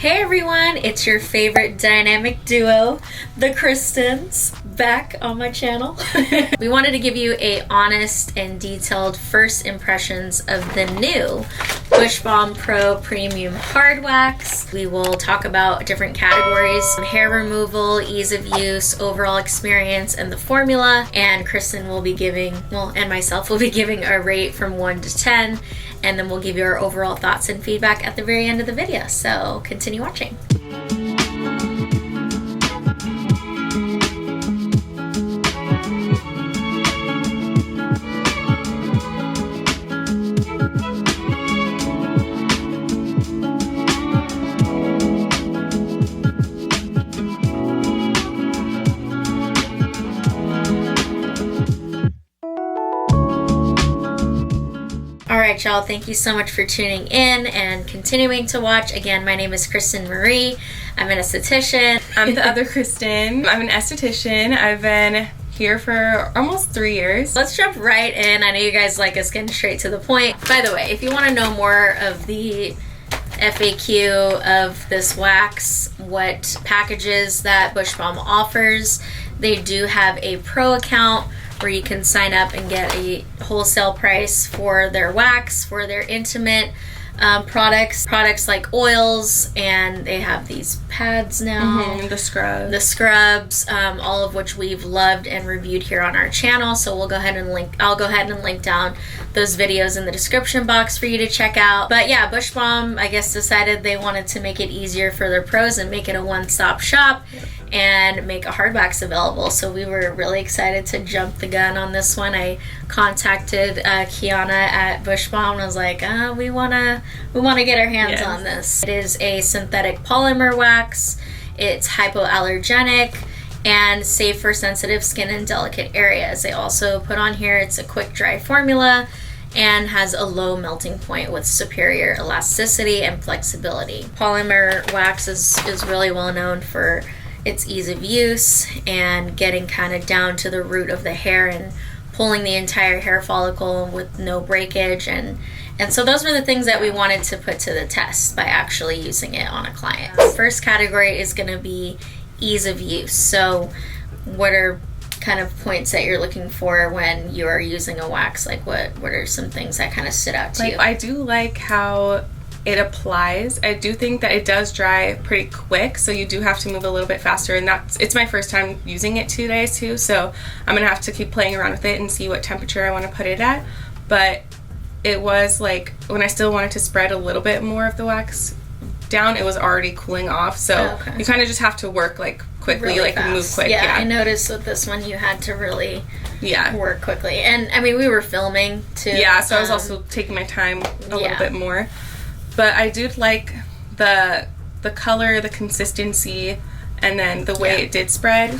Hey everyone, it's your favorite dynamic duo, the Kristens, back on my channel. We wanted to give you a honest and detailed first impressions of the new Bushbalm Pro Premium Hardwax. We will talk about different categories: hair removal, ease of use, overall experience, and the formula. And Kristen will be giving, and myself will be giving a rate from 1 to 10. And then we'll give you our overall thoughts and feedback at the very end of the video. So continue watching. Alright y'all, thank you so much for tuning in and continuing to watch. Again, my name is Kristen Marie. I'm an esthetician. I'm the other Kristen. I'm an esthetician. I've been here for almost 3 years. Let's jump right in. I know you guys like us getting straight to the point. By the way, if you want to know more of the FAQ of this wax, what packages that Bushbalm offers, they do have a pro account where you can sign up and get a wholesale price for their wax, for their intimate products like oils, and they have these pads now. The scrubs, all of which we've loved and reviewed here on our channel. So we'll go ahead and I'll go ahead and link down those videos in the description box for you to check out. But yeah, Bushbalm, I guess, decided they wanted to make it easier for their pros and make it a one-stop shop. And make a hardwax available. So we were really excited to jump the gun on this one. I contacted Kiana at Bushbalm and I was like, we wanna get our hands on this. It is a synthetic polymer wax. It's hypoallergenic and safe for sensitive skin and delicate areas. They also put on here, it's a quick dry formula and has a low melting point with superior elasticity and flexibility. Polymer wax is really well known for its ease of use and getting kind of down to the root of the hair and pulling the entire hair follicle with no breakage, and so those were the things that we wanted to put to the test by actually using it on a client. The first category is going to be ease of use. So what are kind of points that you're looking for when you are using a wax? Like what are some things that kind of stood out to you? I do like how it applies. I do think that it does dry pretty quick, so you do have to move a little bit faster, and it's my first time using it today too, so I'm gonna have to keep playing around with it and see what temperature I want to put it at. But it was like when I still wanted to spread a little bit more of the wax down, it was already cooling off, so you kind of just have to work like quickly, really fast. Move quick. Yeah, I noticed with this one you had to really work quickly, and I mean we were filming too. Yeah, so I was also taking my time a little bit more. But I do like the color, the consistency, and then the way it did spread.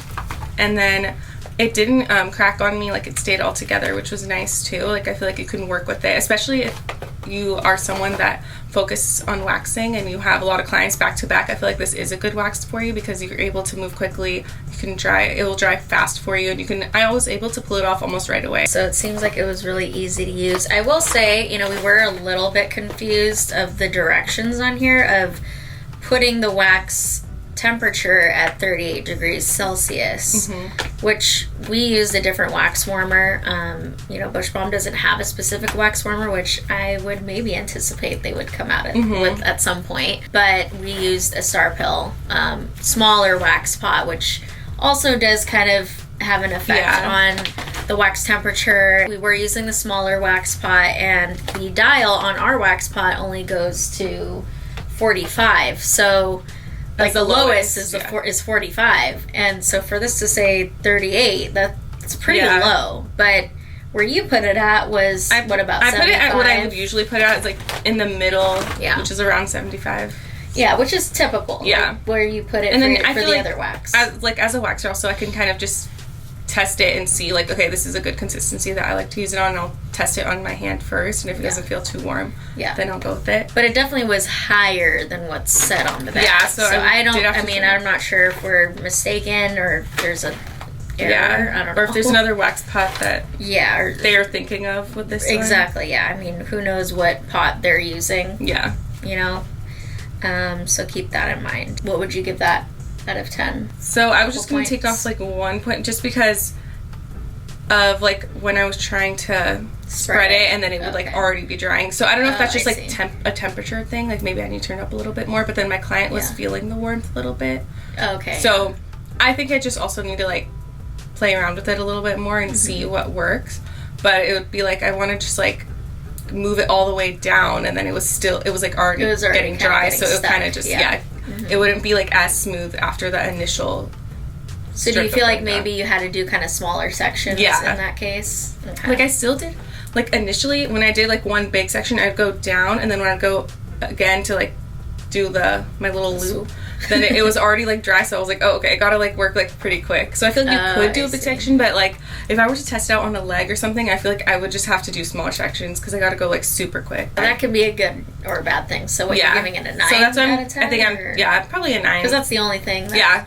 And then it didn't crack on me, like it stayed all together, which was nice too. Like I feel like you can work with it, especially if you are someone that focuses on waxing and you have a lot of clients back to back. I feel like this is a good wax for you because you're able to move quickly. You can dry, it will dry fast for you, and I was able to pull it off almost right away. So it seems like it was really easy to use. I will say, you know, we were a little bit confused of the directions on here of putting the wax temperature at 38 degrees Celsius, which we used a different wax warmer. You know, Bushbalm doesn't have a specific wax warmer, which I would maybe anticipate they would come out with at some point. But we used a Star Pill, smaller wax pot, which also does kind of have an effect on the wax temperature. We were using the smaller wax pot, and the dial on our wax pot only goes to 45. So like the lowest is 45, and so for this to say 38, that's pretty low. But where you put it at was what about 75? I put it at what I would usually put it at, is like in the middle, which is around 75. Yeah, which is typical. Yeah, like where you put it and then for the other wax. As a waxer, also I can kind of just test it and see, like, okay, this is a good consistency that I like to use it on, and I'll test it on my hand first, and if it doesn't feel too warm, then I'll go with it. But it definitely was higher than what's said on the back. Yeah, so I'm not sure if we're mistaken or if there's a error. I don't know. Or if there's another wax pot that or they are thinking of with this one. Exactly, I mean, who knows what pot they're using. Yeah. You know? So keep that in mind. What would you give that out of 10? So I was just going to take off like 1 point just because of like when I was trying to spread it and then it would like already be drying. So I don't know if that's just like a temperature thing. Like maybe I need to turn it up a little bit more, but then my client was feeling the warmth a little bit. Okay. So I think I just also need to like play around with it a little bit more and see what works. But it would be like I want to just like move it all the way down, and then it was like already getting dry, so it would kind of just it wouldn't be like as smooth after the initial. So do you feel like maybe you had to do kind of smaller sections in that case? Okay. Like I still did, like initially when I did like one big section, I'd go down, and then when I'd go again to like do my little loop, then it was already like dry, so I was like, oh okay, I gotta like work like pretty quick. So I feel like you could do a big section, but like if I were to test it out on a leg or something, I feel like I would just have to do smaller sections because I gotta go like super quick. That could be a good or a bad thing. So what, you're giving it a 9 so that's out of 10? I think probably a 9. Because that's the only thing that,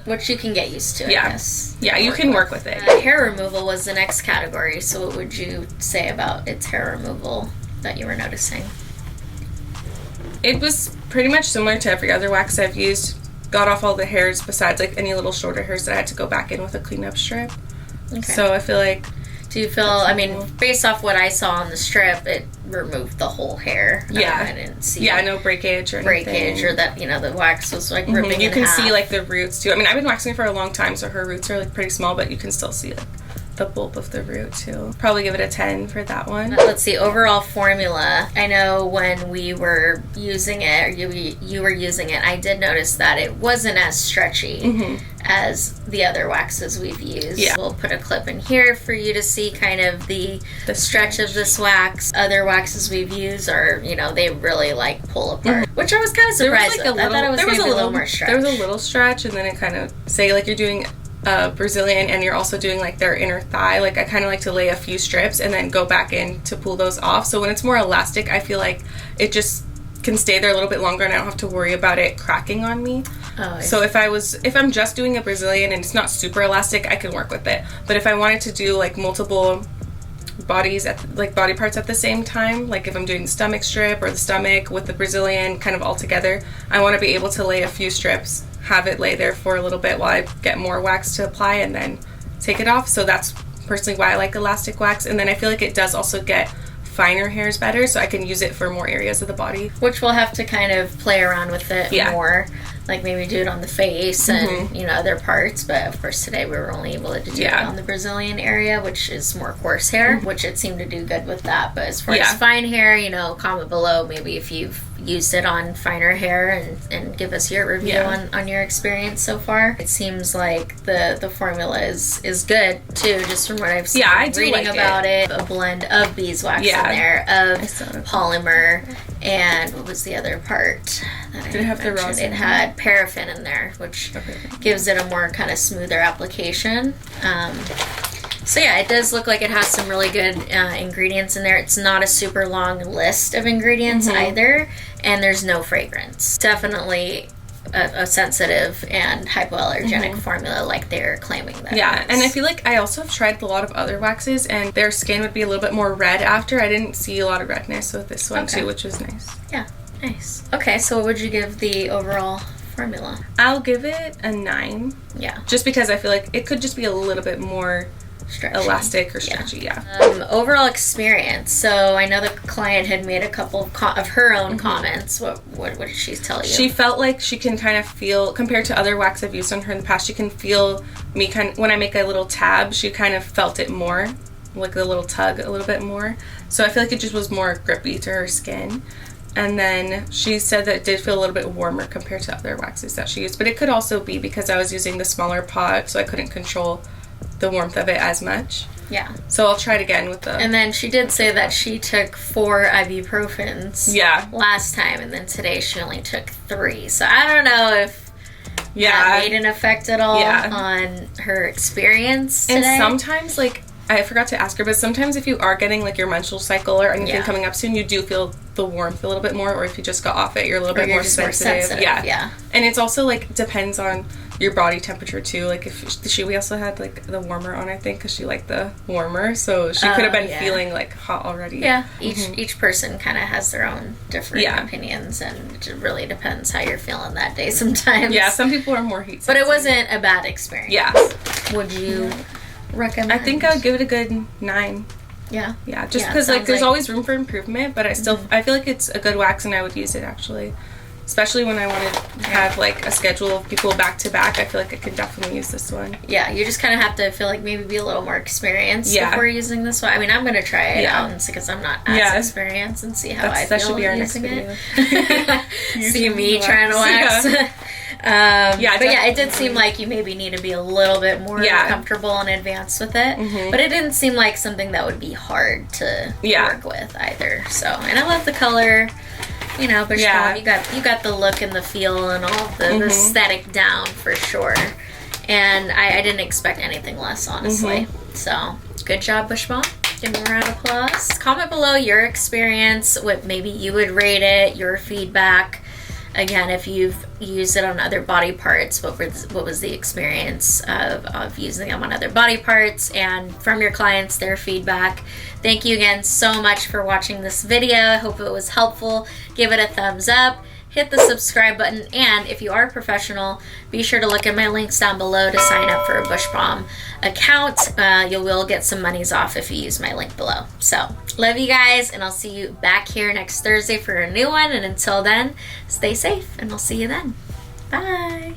which you can get used to, I guess. Yeah, you can work with it. Hair removal was the next category, so what would you say about its hair removal that you were noticing? It was pretty much similar to every other wax I've used. Got off all the hairs besides like any little shorter hairs that I had to go back in with a cleanup strip. Okay. So I feel like... Do you feel, I mean, based off what I saw on the strip, it removed the whole hair. Yeah. I didn't see no breakage or anything. Breakage or that, the wax was like ripping You in can half. see like the roots too. I mean, I've been waxing for a long time, so her roots are like pretty small, but you can still see like the bulb of the root too. Probably give it a 10 for that one. Let's see, overall formula. I know when we were using it, or you were using it, I did notice that it wasn't as stretchy as the other waxes we've used. Yeah. We'll put a clip in here for you to see kind of the stretch of this wax. Other waxes we've used are, they really like pull apart, which I was kind of surprised with. I thought it was going to be a little more stretch. There was a little stretch, and then it kind of, say like you're doing Brazilian and you're also doing like their inner thigh, like I kind of like to lay a few strips and then go back in to pull those off. So when it's more elastic, I feel like it just can stay there a little bit longer and I don't have to worry about it cracking on me. So if I'm just doing a Brazilian and it's not super elastic, I can work with it. But if I wanted to do like multiple body parts at the same time, like if I'm doing the stomach strip or the stomach with the Brazilian kind of all together, I want to be able to lay a few strips, have it lay there for a little bit while I get more wax to apply and then take it off. So that's personally why I like elastic wax. And then I feel like it does also get finer hairs better, so I can use it for more areas of the body. Which we'll have to kind of play around with it more. Like maybe do it on the face and, other parts. But of course today we were only able to do it on the Brazilian area, which is more coarse hair, which it seemed to do good with that. But as far as fine hair, comment below maybe if you've used it on finer hair and give us your review on your experience so far. It seems like the formula is good too, just from what I've seen reading about it. A blend of beeswax in there, of polymer, and what was the other part that Did it have the rosin? It had paraffin in there, which gives it a more kind of smoother application. So yeah, it does look like it has some really good ingredients in there. It's not a super long list of ingredients either, and there's no fragrance. Definitely a sensitive and hypoallergenic formula like they're claiming that. Yeah, and I feel like I also have tried a lot of other waxes, and their skin would be a little bit more red after. I didn't see a lot of redness with this one too, which was nice. Yeah, nice. Okay, so what would you give the overall formula? I'll give it a 9. Yeah. Just because I feel like it could just be a little bit more stretchy. Elastic or stretchy, overall experience. So I know the client had made a couple of her own comments. What did she tell you? She felt like she can kind of feel, compared to other wax I've used on her in the past, she can feel me when I make a little tab, she kind of felt it more, like a little tug a little bit more. So I feel like it just was more grippy to her skin. And then she said that it did feel a little bit warmer compared to other waxes that she used. But it could also be because I was using the smaller pot, so I couldn't control the warmth of it as much. Yeah. So I'll try it again with the... And then she did say that she took 4 ibuprofens last time, and then today she only took 3. So I don't know if that made an effect at all on her experience today. And sometimes, like, I forgot to ask her, but sometimes if you are getting, like, your menstrual cycle or anything coming up soon, you do feel the warmth a little bit more, or if you just got off it, you're a little bit more sensitive. Yeah. And it's also, like, depends on your body temperature too. Like if we also had like the warmer on, I think, because she liked the warmer, so she could have been feeling like hot already. Yeah, each person kind of has their own different opinions, and it really depends how you're feeling that day sometimes. Yeah, some people are more heat sensitive. But it wasn't a bad experience. Yeah. Would you recommend? I think I would give it a good 9. Yeah. Yeah, just because like there's always room for improvement, but I still I feel like it's a good wax and I would use it actually. Especially when I want to have like a schedule of people back to back, I feel like I could definitely use this one. Yeah, you just kind of have to feel like maybe be a little more experienced before using this one. I mean, I'm going to try it out because I'm not as experienced and see how I feel that should be our next using video. See me trying to wax. But it did seem like you maybe need to be a little bit more comfortable and advanced with it. But it didn't seem like something that would be hard to work with either. So, and I love the color. You know, Bushbalm, you got the look and the feel and all of the aesthetic down for sure. And I didn't expect anything less, honestly. So, good job, Bushbalm. Give me a round of applause. Comment below your experience, what maybe you would rate it, your feedback. Again, if you've used it on other body parts, what was the experience of using them on other body parts, and from your clients, their feedback. Thank you again so much for watching this video. I hope it was helpful. Give it a thumbs up. Hit the subscribe button, and if you are a professional, be sure to look at my links down below to sign up for a Bushbalm account. You will get some monies off if you use my link below. So, love you guys, and I'll see you back here next Thursday for a new one. And until then, stay safe, and I'll see you then. Bye.